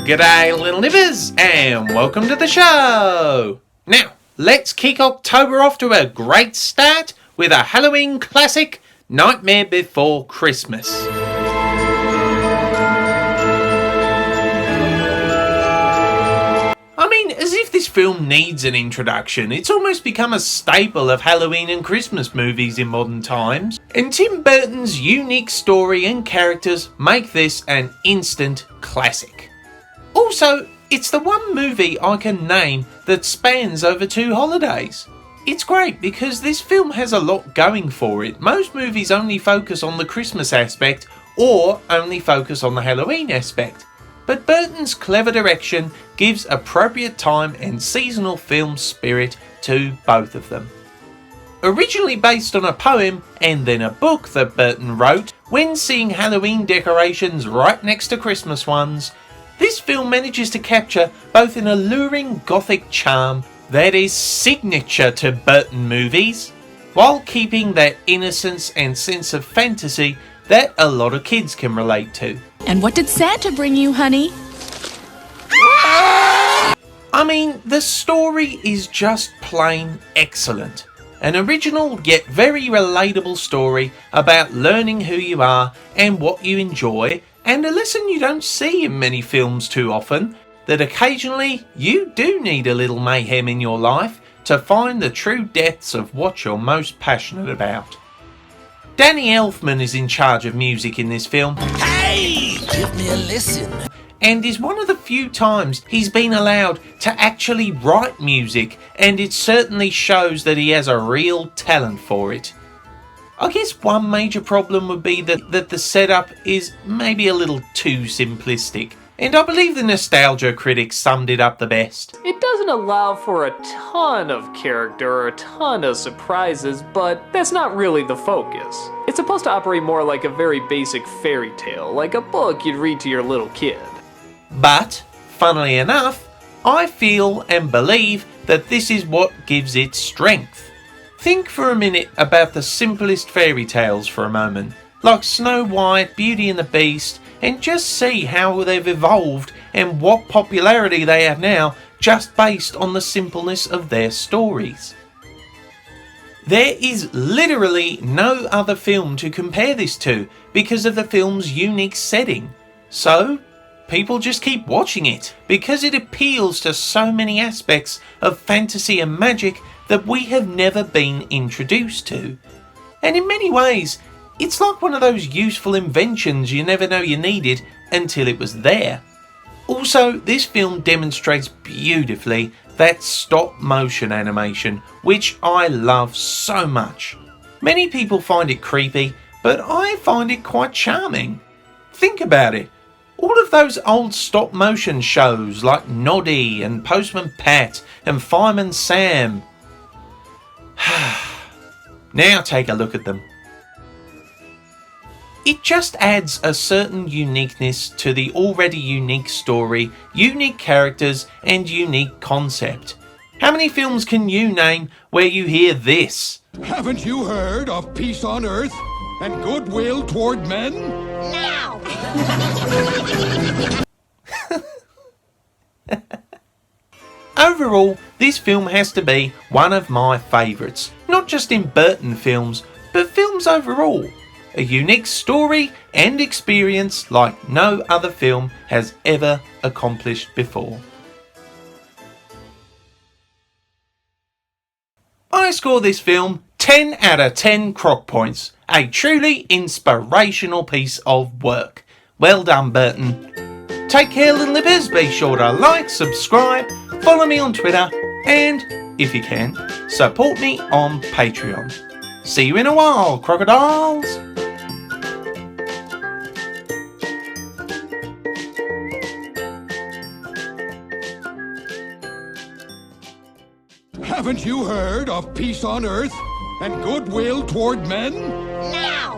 G'day little nippers and welcome to the show! Now, let's kick October off to a great start with a Halloween classic, Nightmare Before Christmas. I mean, as if this film needs an introduction, it's almost become a staple of Halloween and Christmas movies in modern times, and Tim Burton's unique story and characters make this an instant classic. Also, it's the one movie I can name that spans over 2 holidays. It's great because this film has a lot going for it. Most movies only focus on the Christmas aspect or only focus on the Halloween aspect. But Burton's clever direction gives appropriate time and seasonal film spirit to both of them. Originally based on a poem and then a book that Burton wrote, when seeing Halloween decorations right next to Christmas ones, this film manages to capture both an alluring gothic charm that is signature to Burton movies, while keeping that innocence and sense of fantasy that a lot of kids can relate to. And what did Santa bring you, honey? I mean, the story is just plain excellent. An original yet very relatable story about learning who you are and what you enjoy, and a lesson you don't see in many films too often, that occasionally you do need a little mayhem in your life to find the true depths of what you're most passionate about. Danny Elfman is in charge of music in this film. Hey, give me a listen. And is one of the few times he's been allowed to actually write music, and it certainly shows that he has a real talent for it. I guess one major problem would be that the setup is maybe a little too simplistic, and I believe the nostalgia critics summed it up the best. It doesn't allow for a ton of character or a ton of surprises, but that's not really the focus. It's supposed to operate more like a very basic fairy tale, like a book you'd read to your little kid. But, funnily enough, I feel and believe that this is what gives it strength. Think for a minute about the simplest fairy tales for a moment, like Snow White, Beauty and the Beast, and just see how they've evolved and what popularity they have now just based on the simpleness of their stories. There is literally no other film to compare this to because of the film's unique setting. So, people just keep watching it because it appeals to so many aspects of fantasy and magic that we have never been introduced to. And in many ways, it's like one of those useful inventions you never know you needed until it was there. Also, this film demonstrates beautifully that stop motion animation, which I love so much. Many people find it creepy, but I find it quite charming. Think about it. All of those old stop motion shows like Noddy and Postman Pat and Fireman Sam. Now take a look at them. It just adds a certain uniqueness to the already unique story, unique characters and unique concept. How many films can you name where you hear this? Haven't you heard of peace on earth and goodwill toward men? Now! Overall, this film has to be one of my favourites, not just in Burton films, but films overall. A unique story and experience like no other film has ever accomplished before. I score this film 10 out of 10 Croc points. A truly inspirational piece of work. Well done, Burton. Take care, little nippers. Be sure to like, subscribe, follow me on Twitter, and, if you can, support me on Patreon. See you in a while, crocodiles! Haven't you heard of peace on earth and goodwill toward men? Now!